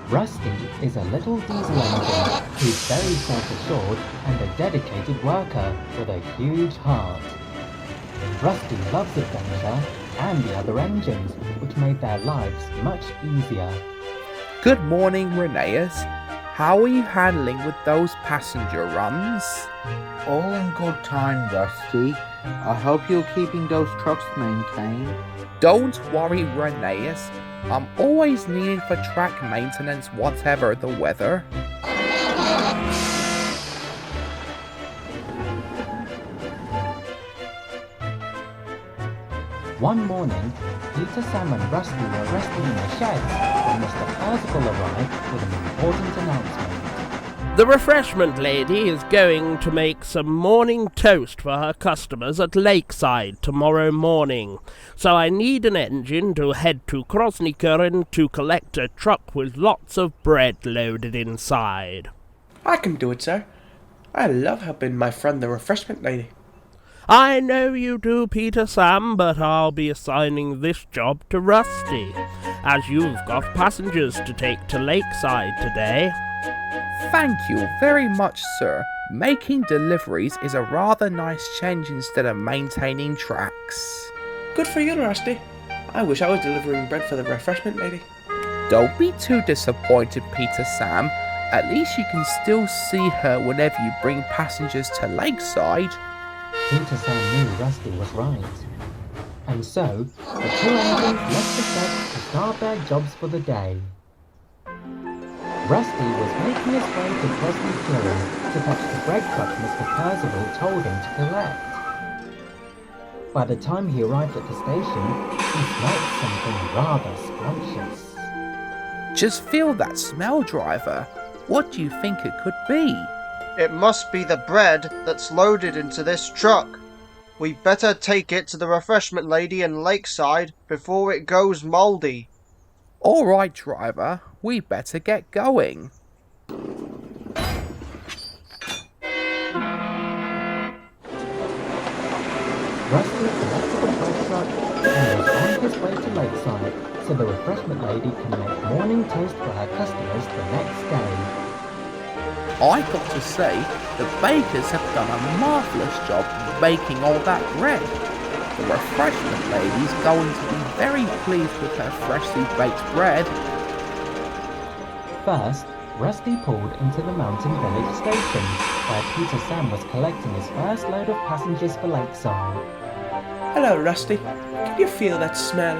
Rusty is a little diesel engine who's very self-assured and a dedicated worker with a huge heart. Rusty loves adventure and the other engines, which made their lives much easier. Good morning, Rheneas. How are you handling with those passenger runs? All in good time, Rusty. I hope you're keeping those trucks maintained. Don't worry, Rheneas. I'm always needed for track maintenance, whatever the weather. One morning, Peter, Sam and Rusty were resting in the sheds when Mr. Percival arrived with an important announcement. The Refreshment Lady is going to make some morning toast for her customers at Lakeside tomorrow morning, so I need an engine to head to Crusty to collect a truck with lots of bread loaded inside. I can do it, sir. I love helping my friend the Refreshment Lady. I know you do, Peter Sam, but I'll be assigning this job to Rusty, as you've got passengers to take to Lakeside today. Thank you very much, sir. Making deliveries is a rather nice change instead of maintaining tracks. Good for you, Rusty. I wish I was delivering bread for the Refreshment Lady. Don't be too disappointed, Peter Sam. At least you can still see her whenever you bring passengers to Lakeside. Peter Sam knew Rusty was right. And so, the two engines left the shed to start their jobs for the day. Rusty was making his way to Crusty to fetch the bread truck Mr. Percival told him to collect. By the time he arrived at the station, he smelled something rather scrumptious. Just feel that smell, driver. What do you think it could be? It must be the bread that's loaded into this truck. We better take it to the Refreshment Lady in Lakeside before it goes mouldy. Alright, driver. We better get going. Rusty collected the bread truck and was on his way to Lakeside so the Refreshment Lady can make morning toast for her customers the next day. I got to say, the bakers have done a marvellous job baking all that bread. The Refreshment Lady's going to be very pleased with her freshly baked bread. First, Rusty pulled into the Mountain Village station, where Peter Sam was collecting his first load of passengers for Lakeside. Hello, Rusty. Can you feel that smell?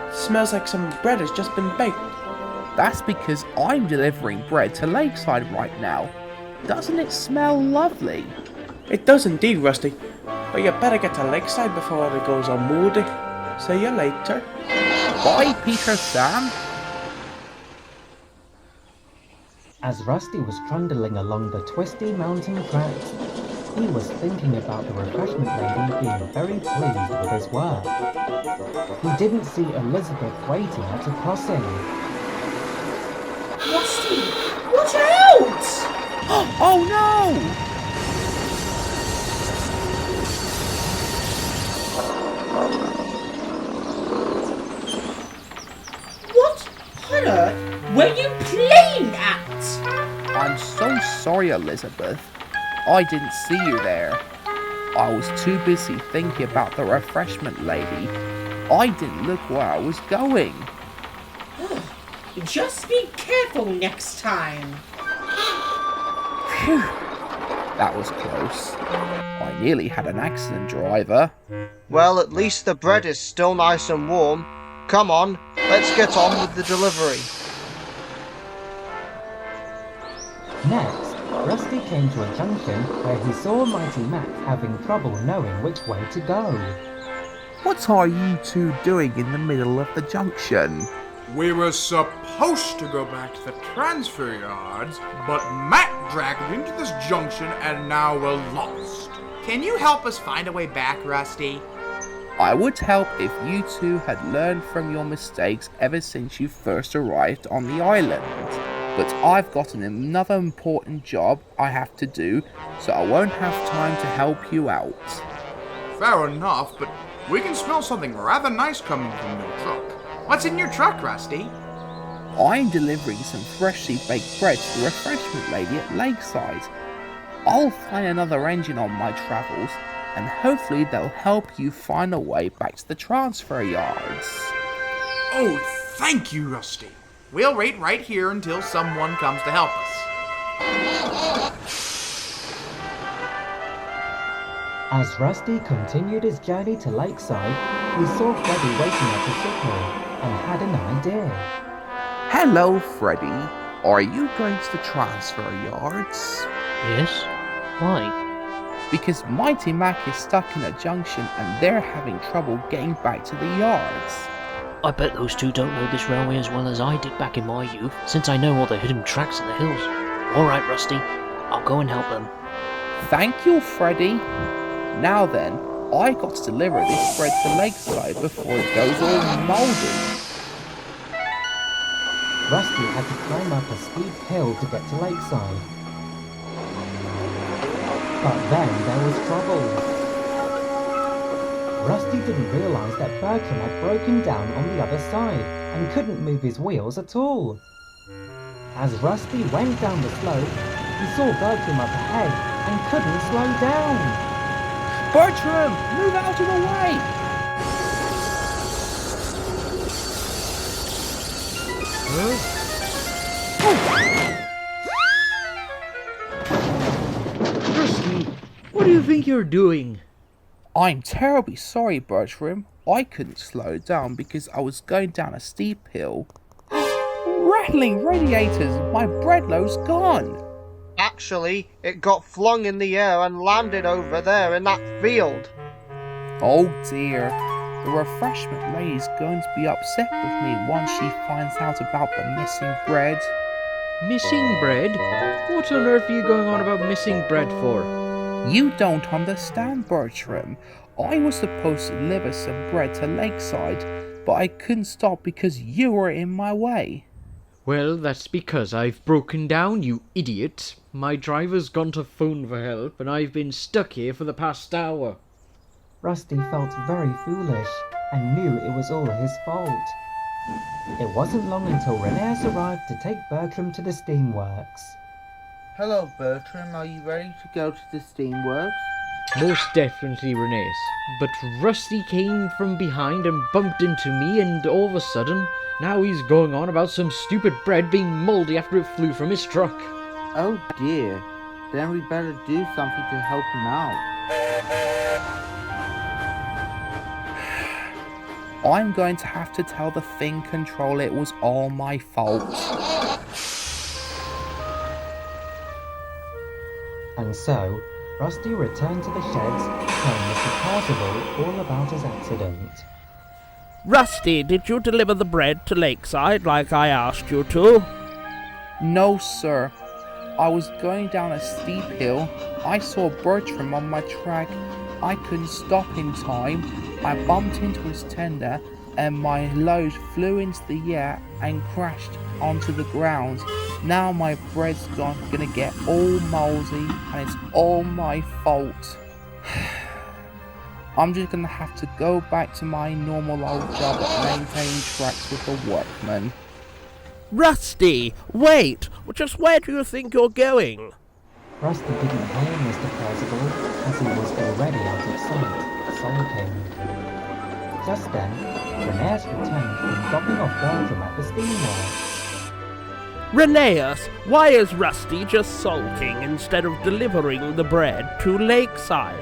It smells like some bread has just been baked. That's because I'm delivering bread to Lakeside right now. Doesn't it smell lovely? It does indeed, Rusty. But you better get to Lakeside before it goes all mouldy. See you later. Bye, Peter Sam. As Rusty was trundling along the twisty mountain tracks, he was thinking about the Refreshment Lady being very pleased with his work. He didn't see Elizabeth waiting at a crossing. Rusty, watch out! Oh no! What on earth were you playing at? I'm so sorry, Elizabeth. I didn't see you there. I was too busy thinking about the Refreshment Lady. I didn't look where I was going. Just be careful next time. Phew. That was close. I nearly had an accident, driver. Well, at least the bread is still nice and warm. Come on, let's get on with the delivery. Next, Rusty came to a junction where he saw Mighty Mac having trouble knowing which way to go. What are you two doing in the middle of the junction? We were supposed to go back to the transfer yards, but Matt dragged me into this junction and now we're lost. Can you help us find a way back, Rusty? I would help if you two had learned from your mistakes ever since you first arrived on the island. But I've got another important job I have to do, so I won't have time to help you out. Fair enough, but we can smell something rather nice coming from your truck. What's in your truck, Rusty? I'm delivering some freshly baked bread to the Refreshment Lady at Lakeside. I'll find another engine on my travels, and hopefully they'll help you find a way back to the transfer yards. Oh, thank you, Rusty. We'll wait right here until someone comes to help us. As Rusty continued his journey to Lakeside, he saw Freddie waiting at a signal and had an idea. Hello, Freddie. Are you going to the transfer yards? Yes? Why? Because Mighty Mac is stuck in a junction and they're having trouble getting back to the yards. I bet those two don't know this railway as well as I did back in my youth, since I know all the hidden tracks in the hills. Alright, Rusty. I'll go and help them. Thank you, Freddie. Now then, I got to deliver this bread to Lakeside before it goes all mouldy. Rusty had to climb up a steep hill to get to Lakeside. But then there was trouble. Rusty didn't realise that Bertram had broken down on the other side and couldn't move his wheels at all. As Rusty went down the slope, he saw Bertram up ahead and couldn't slow down. Bertram, move out of the way! Trusty, what do you think you're doing? I'm terribly sorry, Bertram. I couldn't slow down because I was going down a steep hill. Rattling radiators, my bread loaf's gone. Actually, it got flung in the air and landed over there in that field. Oh dear, the Refreshment Lady's going to be upset with me once she finds out about the missing bread. Missing bread? What on earth are you going on about missing bread for? You don't understand, Bertram. I was supposed to deliver some bread to Lakeside, but I couldn't stop because you were in my way. Well, that's because I've broken down, you idiot. My driver's gone to phone for help, and I've been stuck here for the past hour. Rusty felt very foolish and knew it was all his fault. It wasn't long until Rheneas arrived to take Bertram to the steamworks. Hello, Bertram. Are you ready to go to the steamworks? Most definitely, Rheneas. But Rusty came from behind and bumped into me, and all of a sudden, now he's going on about some stupid bread being mouldy after it flew from his truck. Oh dear. Then we better do something to help him out. I'm going to have to tell the thing control it was all my fault. And so, Rusty returned to the sheds, telling Mr. Percival all about his accident. Rusty, did you deliver the bread to Lakeside like I asked you to? No, sir. I was going down a steep hill. I saw Bertram on my track. I couldn't stop in time. I bumped into his tender and my load flew into the air and crashed onto the ground. Now my bread's gonna get all mouldy and it's all my fault. I'm just gonna have to go back to my normal old job at maintaining tracks with the workmen. Rusty, wait! Just where do you think you're going? Rusty didn't hear Mr. Percival as he was already out of sight, sulking. Just then, Rheneas returned from dropping off Bertram at the steamworks. Rheneas, why is Rusty just sulking instead of delivering the bread to Lakeside?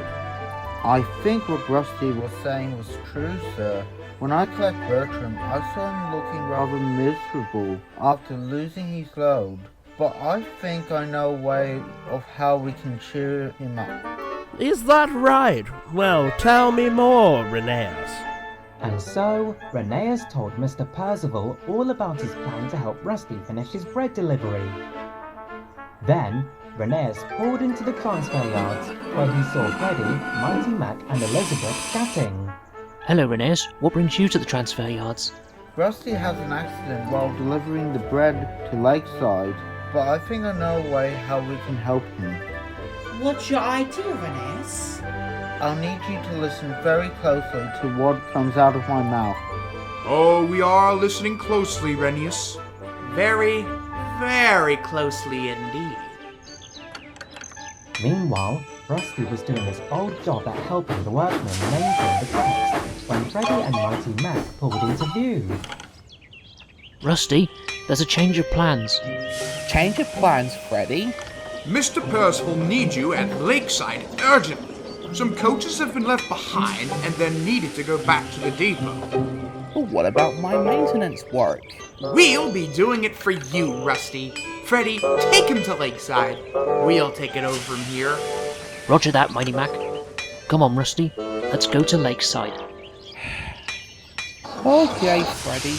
I think what Rusty was saying was true, sir. When I collect Bertram, I saw him looking rather miserable after losing his load. But I think I know a way of how we can cheer him up. Is that right? Well, tell me more, Rheneas. And so, Rheneas told Mr. Percival all about his plan to help Rusty finish his bread delivery. Then, Rheneas pulled into the transfer yards, where he saw Freddie, Mighty Mac and Elizabeth chatting. Hello, Rheneas. What brings you to the transfer yards? Rusty has an accident while delivering the bread to Lakeside, but I think I know a way how we can help him. What's your idea, Rheneas? I'll need you to listen very closely to what comes out of my mouth. Oh, we are listening closely, Rheneas. very, very closely indeed. Meanwhile, Rusty was doing his old job at helping the workmen maintain the tracks when Freddie and Mighty Mac pulled into view. Rusty, there's a change of plans. Change of plans, Freddie? Mr. Percival needs you at Lakeside urgently. Some coaches have been left behind and then needed to go back to the depot. Well, what about my maintenance work? We'll be doing it for you, Rusty. Freddie, take him to Lakeside. We'll take it over from here. Roger that, Mighty Mac. Come on, Rusty. Let's go to Lakeside. Okay, Freddie.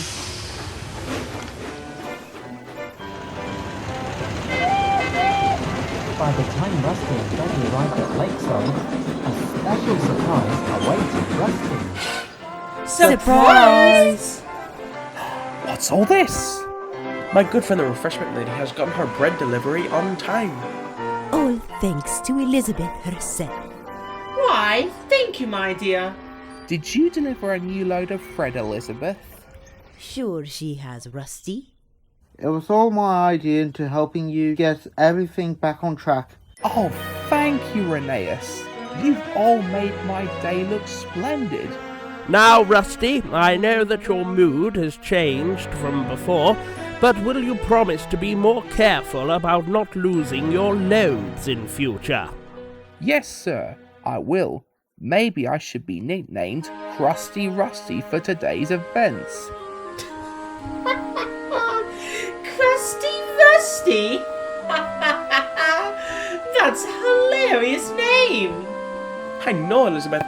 By the time Rusty and Freddie arrived at Lakeside, a special surprise awaited Rusty. Surprise! What's all this? My good friend the Refreshment Lady has gotten her bread delivery on time. All thanks to Elizabeth herself. Why, thank you, my dear. Did you deliver a new load of bread, Elizabeth? Sure she has, Rusty. It was all my idea into helping you get everything back on track. Oh, thank you, Rheneas. You've all made my day look splendid. Now, Rusty, I know that your mood has changed from before, but will you promise to be more careful about not losing your loads in future? Yes, sir, I will. Maybe I should be nicknamed Trusty Rusty for today's events. Crusty Rusty? That's a hilarious name. I know, Elizabeth.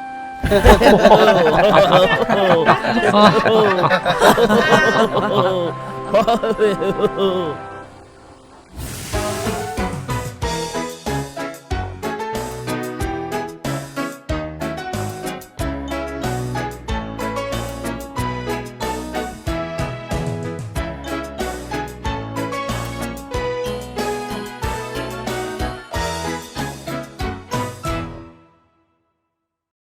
Oh,